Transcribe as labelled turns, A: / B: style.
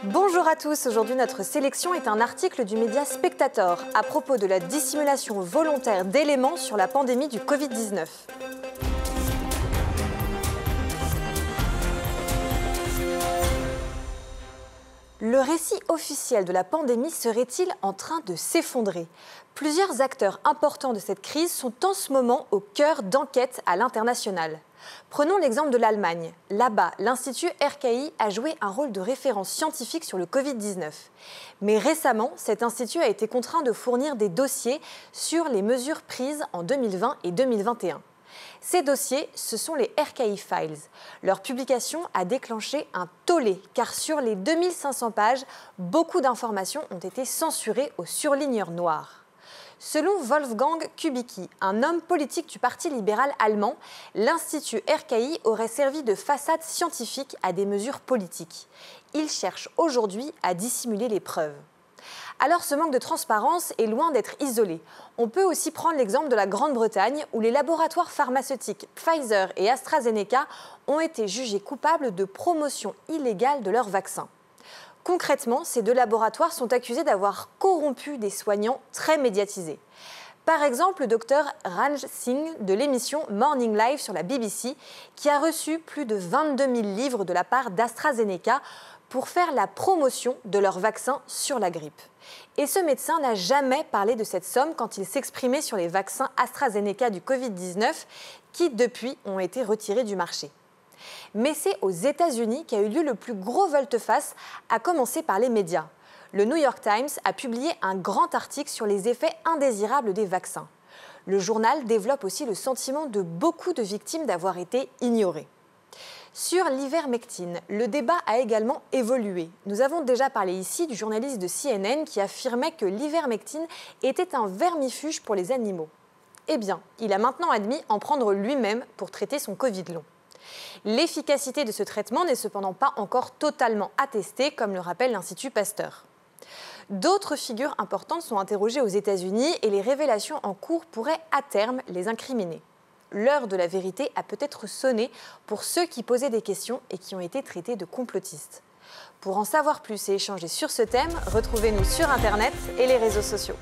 A: Bonjour à tous, aujourd'hui notre sélection est un article du média Spectator à propos de la dissimulation volontaire d'éléments sur la pandémie du Covid-19. Le récit officiel de la pandémie serait-il en train de s'effondrer? Plusieurs acteurs importants de cette crise sont en ce moment au cœur d'enquêtes à l'international. Prenons l'exemple de l'Allemagne. Là-bas, l'Institut RKI a joué un rôle de référence scientifique sur le Covid-19. Mais récemment, cet institut a été contraint de fournir des dossiers sur les mesures prises en 2020 et 2021. Ces dossiers, ce sont les RKI Files. Leur publication a déclenché un tollé, car sur les 2500 pages, beaucoup d'informations ont été censurées au surligneur noir. Selon Wolfgang Kubicki, un homme politique du Parti libéral allemand, l'Institut RKI aurait servi de façade scientifique à des mesures politiques. Il cherche aujourd'hui à dissimuler les preuves. Alors ce manque de transparence est loin d'être isolé. On peut aussi prendre l'exemple de la Grande-Bretagne où les laboratoires pharmaceutiques Pfizer et AstraZeneca ont été jugés coupables de promotion illégale de leurs vaccins. Concrètement, ces deux laboratoires sont accusés d'avoir corrompu des soignants très médiatisés. Par exemple, le docteur Ranj Singh de l'émission Morning Live sur la BBC, qui a reçu plus de 22 000 livres de la part d'AstraZeneca pour faire la promotion de leur vaccin sur la grippe. Et ce médecin n'a jamais parlé de cette somme quand il s'exprimait sur les vaccins AstraZeneca du Covid-19 qui, depuis, ont été retirés du marché. Mais c'est aux États-Unis qu'a eu lieu le plus gros volte-face, à commencer par les médias. Le New York Times a publié un grand article sur les effets indésirables des vaccins. Le journal développe aussi le sentiment de beaucoup de victimes d'avoir été ignorées. Sur l'ivermectine, le débat a également évolué. Nous avons déjà parlé ici du journaliste de CNN qui affirmait que l'ivermectine était un vermifuge pour les animaux. Eh bien, il a maintenant admis en prendre lui-même pour traiter son Covid long. L'efficacité de ce traitement n'est cependant pas encore totalement attestée, comme le rappelle l'Institut Pasteur. D'autres figures importantes sont interrogées aux États-Unis et les révélations en cours pourraient à terme les incriminer. L'heure de la vérité a peut-être sonné pour ceux qui posaient des questions et qui ont été traités de complotistes. Pour en savoir plus et échanger sur ce thème, retrouvez-nous sur Internet et les réseaux sociaux.